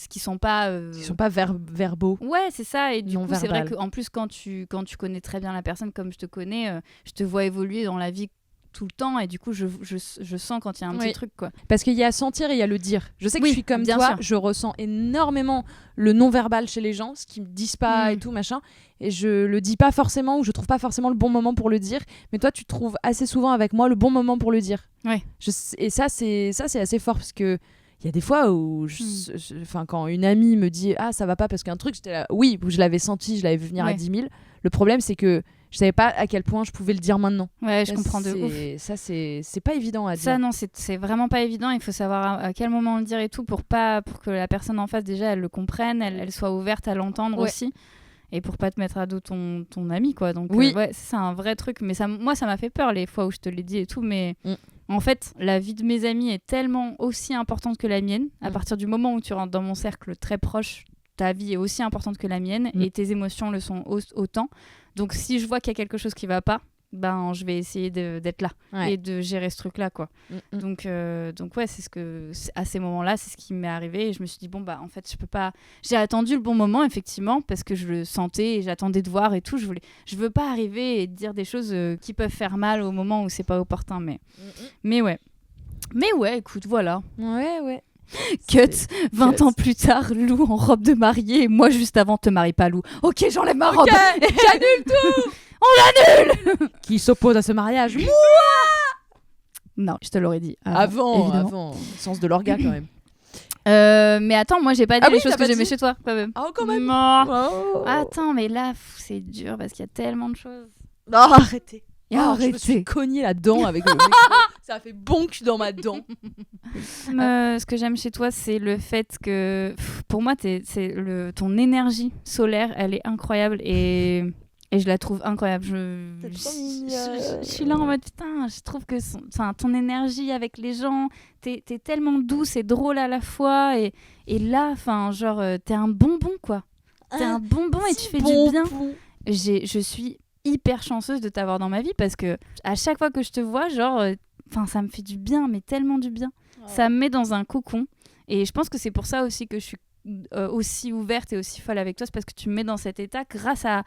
qui sont pas verbaux. Ouais, c'est ça. Et du coup, c'est vrai verbal. qu'en plus, quand tu connais très bien la personne comme je te connais, je te vois évoluer dans la vie tout le temps, et du coup, je sens quand il y a un petit truc, quoi. Parce qu'il y a à sentir et il y a le dire. Je sais que Oui, je suis comme bien toi, sûr. je ressens énormément le non-verbal chez les gens, ce qu'ils me disent pas et tout, machin. Et je le dis pas forcément, ou je trouve pas forcément le bon moment pour le dire. Mais toi, tu trouves assez souvent avec moi le bon moment pour le dire. Ouais. Et ça, c'est assez fort, parce que il y a des fois où, quand une amie me dit ah ça va pas parce qu'un truc, j'étais là, oui, je l'avais senti, je l'avais vu venir à 10 000. Le problème, c'est que je savais pas à quel point je pouvais le dire maintenant. Ouais, je comprends de ouf. Ça, c'est pas évident à dire. Ça, non, c'est vraiment pas évident. Il faut savoir à quel moment le dire et tout pour que la personne en face, déjà, elle le comprenne, elle soit ouverte à l'entendre aussi. Et pour pas te mettre à dos ton ami, quoi. Donc, c'est un vrai truc. Mais moi, ça m'a fait peur les fois où je te l'ai dit et tout. Mais en fait, la vie de mes amis est tellement aussi importante que la mienne. À partir du moment où tu rentres dans mon cercle très proche, ta vie est aussi importante que la mienne et tes émotions le sont autant. Donc, si je vois qu'il y a quelque chose qui va pas, ben, je vais essayer d'être là et de gérer ce truc-là, quoi. Donc ouais, à ces moments-là, c'est ce qui m'est arrivé, et je me suis dit, bon, bah, en fait, je peux pas... J'ai attendu le bon moment, effectivement, parce que je le sentais et j'attendais de voir et tout. Je veux pas arriver et dire des choses qui peuvent faire mal au moment où c'est pas opportun, mais ouais. Mais ouais, écoute, voilà. Ouais. Cut, 20 ans plus tard, Lou en robe de mariée, et moi juste avant, te marie pas, Lou. Ok, j'enlève ma robe. J'annule tout. On annule. Qui s'oppose à ce mariage? Non, je te l'aurais dit. Avant. Sens de l'orga quand même. Mais attends, moi j'ai pas dit les choses que j'aimais chez toi, quand même. Ah, quand même. Non. Attends, mais là, c'est dur parce qu'il y a tellement de choses. Non, arrêtez. Arrêtez. Je me suis cogné la dent avec le micro. Ça a fait bonk dans ma dent. Ce que j'aime chez toi, c'est le fait que, pour moi, ton énergie solaire, elle est incroyable, et je la trouve incroyable. Je suis là en mode, putain, je trouve que ton énergie avec les gens, t'es tellement douce et drôle à la fois, et là, t'es un bonbon, quoi. T'es un bonbon et tu fais du bien. Je suis hyper chanceuse de t'avoir dans ma vie, parce que à chaque fois que je te vois, ça me fait du bien, mais tellement du bien. Ça me met dans un cocon, et je pense que c'est pour ça aussi que je suis aussi ouverte et aussi folle avec toi, c'est parce que tu me mets dans cet état grâce à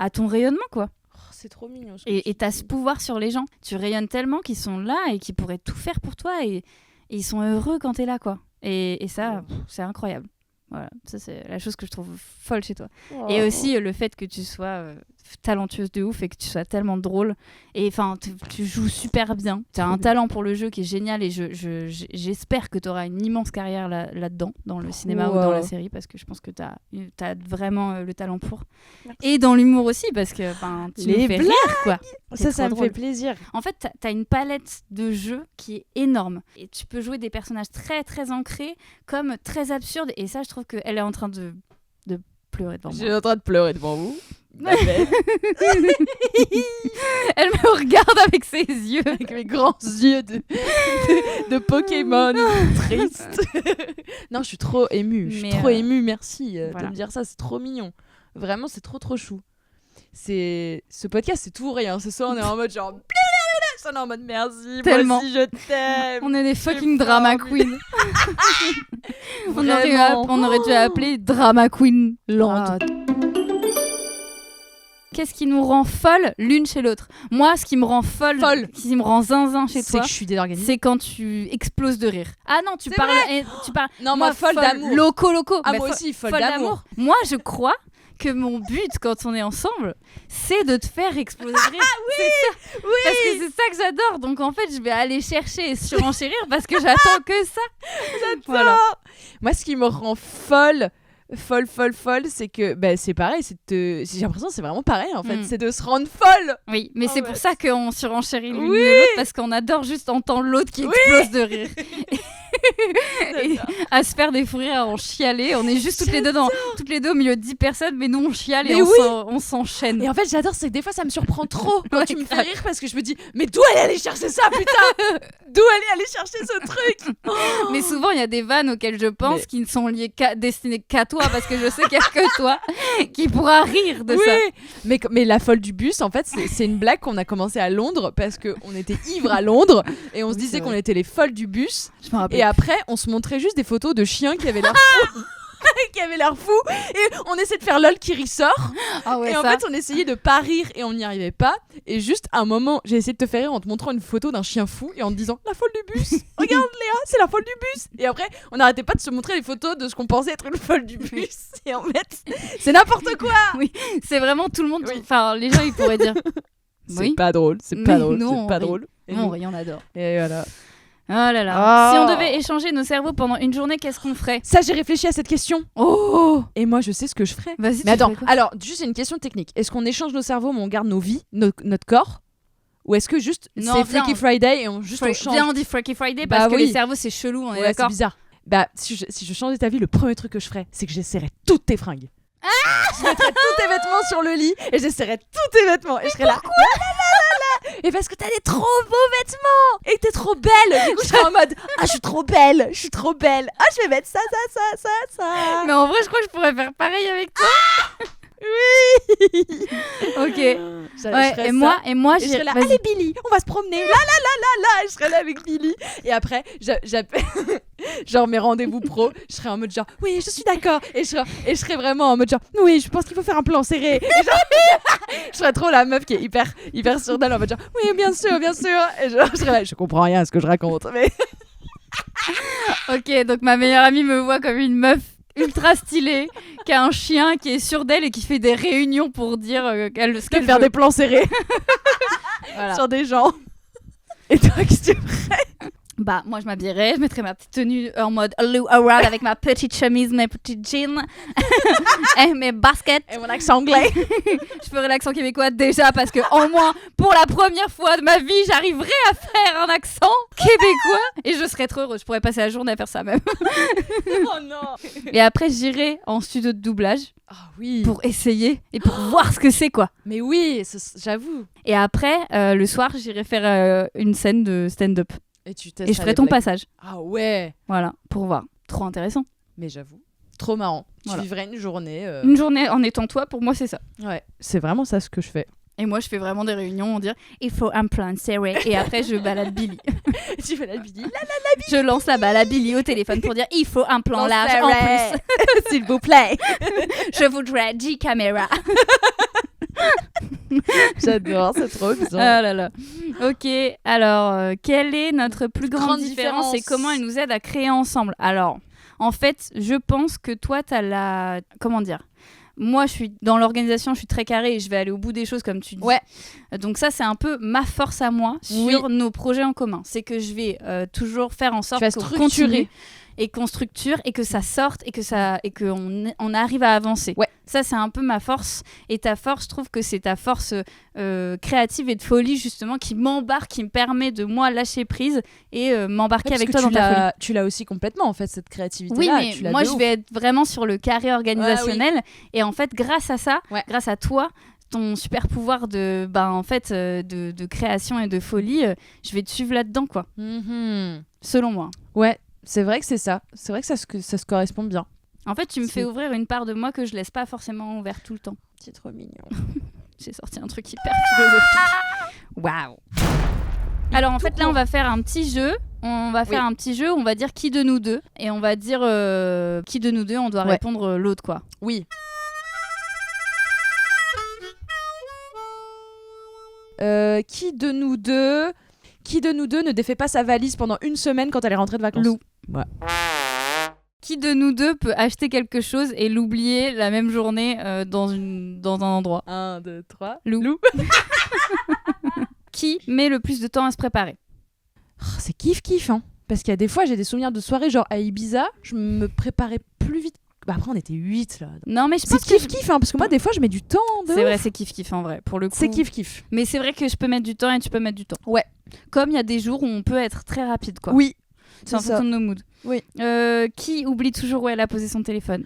ton rayonnement, quoi. C'est trop mignon. Et t'as ce pouvoir sur les gens. Tu rayonnes tellement qu'ils sont là et qu'ils pourraient tout faire pour toi, et ils sont heureux quand t'es là, quoi. Et ça, c'est incroyable. Voilà, ça c'est la chose que je trouve folle chez toi. Et aussi le fait que tu sois talentueuse de ouf et que tu sois tellement drôle, et enfin tu joues super bien, tu as un talent pour le jeu qui est génial, et j'espère que tu auras une immense carrière là-dedans, dans le cinéma ou dans la série, parce que je pense que tu as vraiment le talent pour. Merci. Et dans l'humour aussi, parce que tu me fais rire, quoi. Ça me fait plaisir. En fait, tu as une palette de jeux qui est énorme, et tu peux jouer des personnages très très ancrés comme très absurdes, et ça je trouve qu'elle est en train de pleurer devant moi. Je suis en train de pleurer devant vous. Elle me regarde avec ses yeux, avec mes grands yeux de Pokémon triste. Non, je suis trop émue. Je suis trop émue, merci de me dire ça, c'est trop mignon. Vraiment, c'est trop chou. Ce podcast, c'est tout ou rien. Ce soir, on est en mode genre... On est en mode merci, tellement. Moi aussi je t'aime. On est des fucking drama queens. on aurait dû appeler Drama Queen Land. Qu'est-ce qui nous rend folles l'une chez l'autre? Moi, ce qui me rend folle, qui me rend zinzin chez toi, c'est que je suis désorganisée. C'est quand tu exploses de rire. Ah non, tu parles. Non, moi folle d'amour. Loco. Ah, moi aussi folle d'amour. Moi, je crois que mon but quand on est ensemble, c'est de te faire exploser de rire. Ah oui, c'est ça. Oui. Parce que c'est ça que j'adore. Donc en fait, je vais aller chercher et surenchérir parce que j'attends que ça. J'adore. Voilà. Moi, ce qui me rend folle, c'est que c'est pareil. J'ai l'impression que c'est vraiment pareil en fait. C'est de se rendre folle. Oui, mais c'est pour ça qu'on surenchérit l'une et l'autre, parce qu'on adore juste entendre l'autre qui explose de rire. Et à se faire des fous rires, à en chialer. On est juste toutes les deux au milieu de 10 personnes, mais nous on chiale et on s'enchaîne. Et en fait, j'adore, c'est que des fois ça me surprend trop quand tu me fais rire parce que je me dis, mais d'où elle est allée chercher ça, putain? D'où elle est allée chercher ce truc? Mais souvent, il y a des vannes auxquelles je pense qui ne sont liées destinées qu'à toi parce que je sais qu'il n'y a que toi qui pourra rire de ça. Mais la folle du bus, en fait, c'est une blague qu'on a commencé à Londres parce qu'on était ivres à Londres et on se disait qu'on était les folles du bus. Et après, on se montrait juste des photos de chiens qui avaient l'air fous. Qui avait l'air fou et on essaie de faire lol qui ressort et en fait on essayait de pas rire et on n'y arrivait pas et juste un moment j'ai essayé de te faire rire en te montrant une photo d'un chien fou et en te disant la folle du bus, regarde Léa, c'est la folle du bus, et après on n'arrêtait pas de se montrer les photos de ce qu'on pensait être une folle du bus et en fait c'est n'importe quoi. Oui, c'est vraiment tout le monde, enfin les gens ils pourraient dire c'est pas drôle, c'est pas drôle, non, c'est pas drôle et non, on adore et voilà. Oh là là. Si on devait échanger nos cerveaux pendant une journée, qu'est-ce qu'on ferait? Ça, j'ai réfléchi à cette question. Oh. Et moi, je sais ce que je ferais. Vas-y. Mais attends, alors, juste une question technique. Est-ce qu'on échange nos cerveaux, mais on garde nos vies, notre corps? Ou est-ce que juste c'est Freaky Friday et on change? Viens, on dit Freaky Friday parce que les cerveaux, c'est chelou, on est d'accord? C'est bizarre. Bah, si je changeais ta vie, le premier truc que je ferais, c'est que j'essaierais toutes tes fringues. Je mettrais tous tes vêtements sur le lit et j'essaierais tous tes vêtements. Et je serais là. Et parce que t'as des trop beaux vêtements et que t'es trop belle. Du coup, je serais en mode je suis trop belle, je suis trop belle. Je vais mettre ça. Mais en vrai, je crois que je pourrais faire pareil avec toi. Oui. Ok. Et moi, je serais là. Allez Billy, on va se promener. Là. Je serais là avec Billy. Et après, j'appelle genre mes rendez-vous pro. Je serais en mode genre oui, je suis d'accord. Et je serais vraiment en mode genre oui, je pense qu'il faut faire un plan serré. Et genre, je serais trop la meuf qui est hyper sûre d'elle en mode genre oui, bien sûr. Et genre, je serais là, je comprends rien à ce que je raconte. Mais ok, donc ma meilleure amie me voit comme une meuf ultra stylée qui a un chien qui est sûr d'elle et qui fait des réunions pour dire ce qu'elle faire veut. des plans serrés voilà. sur des gens. Et toi, qu'est-ce que tu ferais? Bah, moi, je m'habillerais, je mettrais ma petite tenue en mode Lou Around avec ma petite chemise, mes petits jeans et mes baskets. Et mon accent anglais. Je ferais l'accent québécois déjà parce que, au moins, pour la première fois de ma vie, j'arriverai à faire un accent québécois et je serais trop heureuse. Je pourrais passer la journée à faire ça même. Oh non. Et après, j'irai en studio de doublage. Ah oui. Pour essayer et pour voir ce que c'est, quoi. Mais oui, j'avoue. Et après, le soir, j'irai faire une scène de stand-up. Et je ferai ton passage. Ah ouais. Voilà, pour voir. Trop intéressant. Mais j'avoue, trop marrant. Voilà. Tu vivrais une journée. Une journée en étant toi, pour moi, c'est ça. Ouais, c'est vraiment ça ce que je fais. Et moi, je fais vraiment des réunions, on dit il faut un plan serré. Et après, je balade Billy. Tu balades Billy. Je lance la balade Billy au téléphone pour dire il faut un plan large en plus. S'il vous plaît. Je voudrais 10 caméras. J'adore, c'est trop bien. Ah là là. Ok, alors, quelle est notre plus grande différence et comment elle nous aide à créer ensemble? Alors, en fait, je pense que toi, t'as la... Comment dire? Moi, je suis dans l'organisation, je suis très carrée et je vais aller au bout des choses, comme tu dis. Ouais. Donc ça, c'est un peu ma force à moi sur nos projets en commun. C'est que je vais toujours faire en sorte qu'on continue et qu'on structure et que ça sorte et qu'on arrive à avancer. Ouais. Ça, c'est un peu ma force. Et ta force, je trouve que c'est ta force créative et de folie, justement, qui m'embarque, qui me permet de, moi, lâcher prise et m'embarquer avec toi dans ta folie. Tu l'as aussi complètement, en fait, cette créativité-là. Oui, mais moi, je vais être vraiment sur le carré organisationnel. Ouais, oui. Et en fait, grâce à ça, grâce à toi, ton super pouvoir de création et de folie, je vais te suivre là-dedans, quoi. Selon moi. Ouais. C'est vrai que c'est ça. C'est vrai que ça se correspond bien. En fait, tu me fais ouvrir une part de moi que je laisse pas forcément ouverte tout le temps. C'est trop mignon. J'ai sorti un truc hyper philosophique. Waouh. Alors en fait, là, on va faire un petit jeu. On va dire qui de nous deux. Et on va dire qui de nous deux, on doit répondre l'autre, quoi. Oui. Qui de nous deux ne défait pas sa valise pendant une semaine quand elle est rentrée de vacances? Lou. Ouais. Qui de nous deux peut acheter quelque chose et l'oublier la même journée dans un endroit? 1, 2, 3. Lou. Qui met le plus de temps à se préparer? C'est kiff, hein. Parce qu'il y a des fois, j'ai des souvenirs de soirées, genre à Ibiza, je me préparais plus vite. Bah après, on était 8 là. Non, mais je pense c'est kiff, hein, parce que moi, des fois, je mets du temps. C'est vrai, c'est kiff en vrai, pour le coup. C'est kiff. Mais c'est vrai que je peux mettre du temps et tu peux mettre du temps. Ouais. Comme il y a des jours où on peut être très rapide, quoi. Oui. C'est en fonction de nos moods. Oui. Qui oublie toujours où elle a posé son téléphone?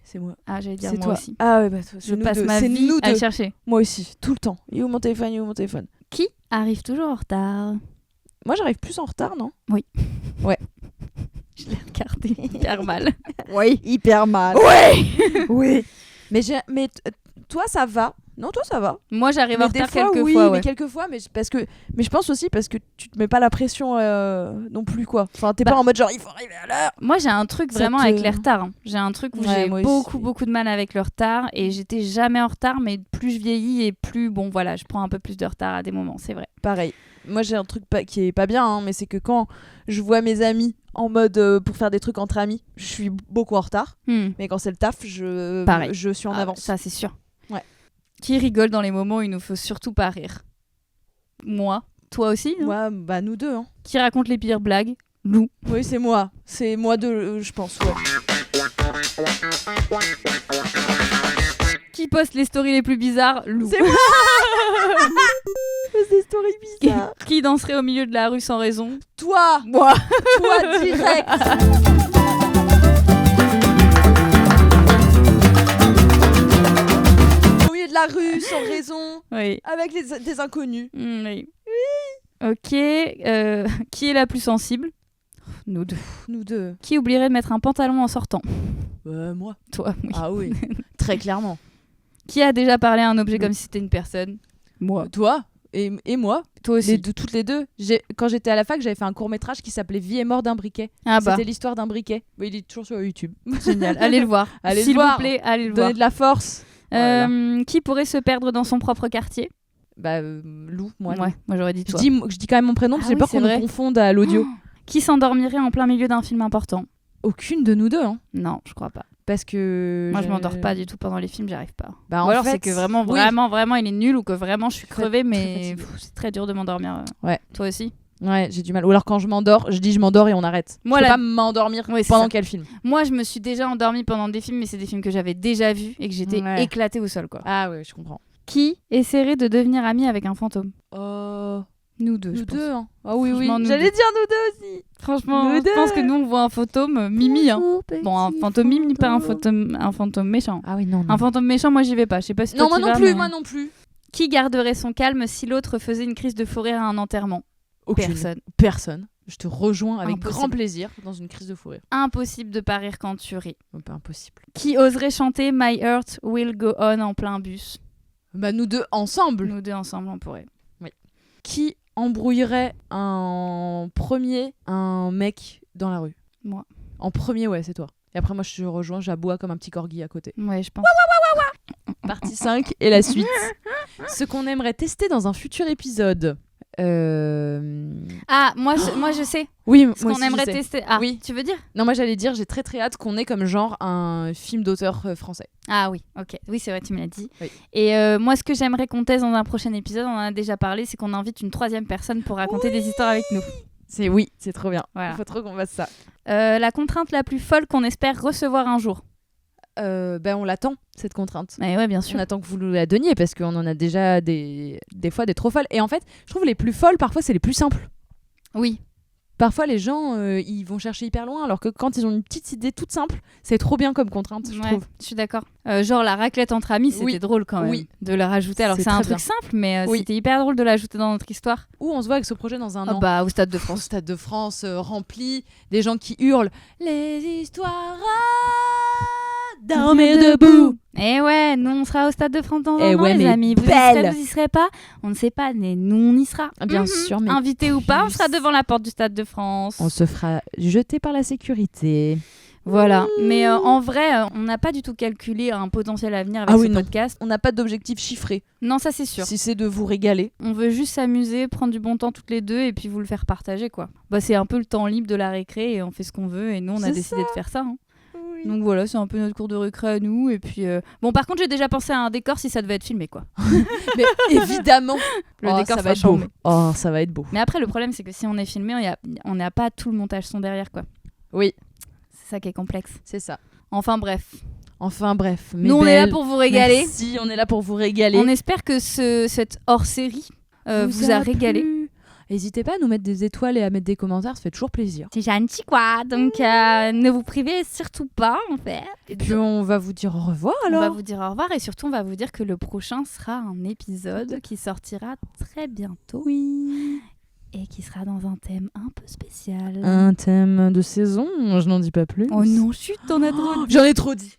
C'est moi. Ah, j'allais dire C'est moi toi aussi. Ah ouais, bah toi, Je passe ma vie à le chercher. Moi aussi, tout le temps. Il est où mon téléphone? Il est où mon téléphone? Qui arrive toujours en retard? Moi, j'arrive plus en retard, non? Oui. Ouais. Je l'ai regardé hyper mal. Oui. Hyper mal. Oui. Oui. Mais toi, ça va. Non, toi, ça va. Moi, j'arrive en retard quelques oui, fois. mais Ouais. quelquefois, mais je pense aussi parce que tu te mets pas la pression non plus, quoi. Enfin, t'es Bah. pas en mode genre, il faut arriver à l'heure. Moi, j'ai un truc Ça vraiment te- avec les retards. Hein. J'ai un truc où Ouais, j'ai moi beaucoup aussi. de mal avec le retard et j'étais jamais en retard, mais plus je vieillis et plus, bon, voilà, je prends un peu plus de retard à des moments, c'est vrai. Pareil. Moi, j'ai un truc qui est pas bien, hein, mais c'est que quand je vois mes amis en mode pour faire des trucs entre amis, je suis beaucoup en retard. Mais quand c'est le taf, Pareil. je suis en Ah, avance. Ça, c'est sûr. Ouais. Qui rigole dans les moments où il nous faut surtout pas rire? Moi. Toi aussi, non? Ouais, bah nous deux. Hein. Qui raconte les pires blagues? Lou. Oui, c'est moi. C'est moi deux, je pense. Ouais. Qui poste les stories les plus bizarres? Lou. C'est moi. Des stories bizarres. Qui danserait au milieu de la rue sans raison? Toi. Moi. Toi direct. Au milieu de la rue, sans raison, Oui. avec des inconnus. Oui. Ok. Qui est la plus sensible? Nous deux. Nous deux. Qui oublierait de mettre un pantalon en sortant? Moi. Toi, oui. Ah oui, très clairement. Qui a déjà parlé à un objet comme si c'était une personne? Moi. Toi et moi. Toi aussi. Toutes les deux. Quand j'étais à la fac, j'avais fait un court-métrage qui s'appelait Vie et mort d'un briquet. Ah bah, C'était l'histoire d'un briquet. Il est toujours sur YouTube. génial. Allez le voir. Allez le S'il voir. vous plaît, allez le voir. Donner de la force. Qui pourrait se perdre dans son propre quartier? Bah, Lou, moi. Lou. Ouais, moi j'aurais dit Je toi. dis quand même mon prénom parce que Ah j'ai oui, peur c'est qu'on vrai. nous confonde à l'audio. Qui s'endormirait en plein milieu d'un film important? Aucune de nous deux, hein. Non, je crois pas. Parce que. Moi je m'endors pas du tout pendant les films, j'y arrive pas. Bah, Ou en alors fait, c'est que vraiment, oui. vraiment il est nul ou que vraiment je suis crevée, très mais fatiguée. c'est très dur de m'endormir. Ouais. Toi aussi? Ouais, j'ai du mal. Ou alors quand je m'endors, je dis je m'endors et on arrête. Moi, je peux la- pas m'endormir Oui, c'est pendant ça. quel film. Moi je me suis déjà endormie pendant des films, mais c'est des films que j'avais déjà vus et que j'étais Ouais. éclatée au sol, quoi. Ah ouais, je comprends. Qui essaierait de devenir ami avec un fantôme? Oh. Nous deux, je Nous pense. deux, hein. Ah oui, oui. Franchement, nous J'allais deux. dire nous deux aussi. Franchement, Nous je pense deux. que nous on voit un fantôme Mimi, hein. Bon, un fantôme Mimi, pas un fantôme méchant. Ah oui, non, non. Un fantôme méchant, moi j'y vais pas. Je sais pas si Non, toi moi t'y non vas, plus, mais- moi non plus. Qui garderait son calme si l'autre faisait une crise de fou rire à un enterrement? Aucune. Personne. Personne. Je te rejoins avec Impossible. grand plaisir dans une crise de fou rire. Impossible de pas rire quand tu ris. Pas impossible. Qui oserait chanter My Heart Will Go On en plein bus? Bah nous deux ensemble. Nous deux ensemble, on pourrait. Qui embrouillerait un mec dans la rue? Moi. En premier, ouais, c'est toi. Et après moi je te rejoins, j'aboie comme un petit corgi à côté. Ouais, je pense. Partie 5 et la suite. Ce qu'on aimerait tester dans un futur épisode. Ah, moi je sais. Oui, Ce moi qu'on aussi, je aimerait sais. tester. Ah, Oui. tu veux dire? Non, moi j'allais dire, j'ai très très hâte qu'on ait comme genre un film d'auteur français. Ah oui, ok. Oui, c'est vrai, tu me l'as dit. Oui. Et moi, ce que j'aimerais qu'on teste dans un prochain épisode, on en a déjà parlé, c'est qu'on invite une troisième personne pour raconter des histoires avec nous. C'est trop bien. Voilà. Il faut trop qu'on fasse ça. La contrainte la plus folle qu'on espère recevoir un jour. Ben on l'attend, cette contrainte. Mais ouais, bien sûr. On attend que vous nous la donniez parce qu'on en a déjà des fois des trop folles. Et en fait, je trouve les plus folles, parfois, c'est les plus simples. Oui. Parfois, les gens, ils vont chercher hyper loin, alors que quand ils ont une petite idée toute simple, c'est trop bien comme contrainte, je Ouais, trouve. je suis d'accord. Genre la raclette entre amis, c'était Oui. drôle quand même Oui. de la rajouter. Alors que C'est c'est un très truc simple, mais Oui. c'était hyper drôle de l'ajouter dans notre histoire. Ou on se voit avec ce projet dans un Ah an. bah, au Stade de Au France. Stade de France rempli, des gens qui hurlent les histoires à dormir debout. Et ouais, nous on sera au Stade de France dans un Eh an, ouais, les mais amis. Vous y belle. serez, vous y serez pas? On ne sait pas, mais nous on y sera. Ah, bien sûr, mais Invité ou pas, on plus. sera devant la porte du Stade de France. On se fera jeter par la sécurité. Voilà. Mais en vrai, on n'a pas du tout calculé un potentiel avenir avec Ah ce oui, non. podcast. On n'a pas d'objectif chiffré. Non, ça c'est sûr. Si c'est de vous régaler. On veut juste s'amuser, prendre du bon temps toutes les deux et puis vous le faire partager, quoi. Bah, c'est un peu le temps libre de la récré et on fait ce qu'on veut et nous on a C'est décidé ça. de faire ça. Hein. Donc voilà, c'est un peu notre cours de récré à nous. Et puis bon, par contre, j'ai déjà pensé à un décor si ça devait être filmé, quoi. Mais évidemment, Le oh, décor ça sera va être beau. chambé. Oh, ça va être beau. Mais après, le problème, c'est que si on est filmé, on n'a pas tout le montage son derrière, quoi. Oui, C'est ça qui est complexe. c'est ça. Enfin bref. Enfin bref. mes Nous, on est là belles, pour vous régaler. Merci, on est là pour vous régaler. On espère que cette hors-série vous a régalé. plu. N'hésitez pas à nous mettre des étoiles et à mettre des commentaires, ça fait toujours plaisir. C'est gentil quoi, donc ne vous privez surtout pas en fait. Et puis on va vous dire au revoir alors. On va vous dire au revoir et surtout on va vous dire que le prochain sera un épisode qui sortira très bientôt. Oui. Et qui sera dans un thème un peu spécial. Un thème de saison, je n'en dis pas plus. Oh non, chut, t'en as trop dit. J'en ai trop dit.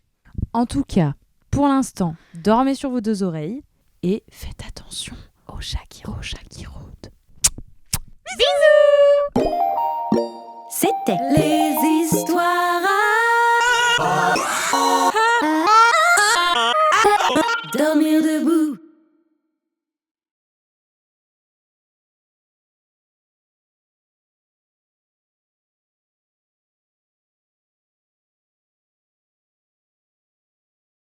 En tout cas, pour l'instant, dormez sur vos 2 oreilles et faites attention aux chats qui rôdent. Bisous. C'était Les histoires à dormir debout.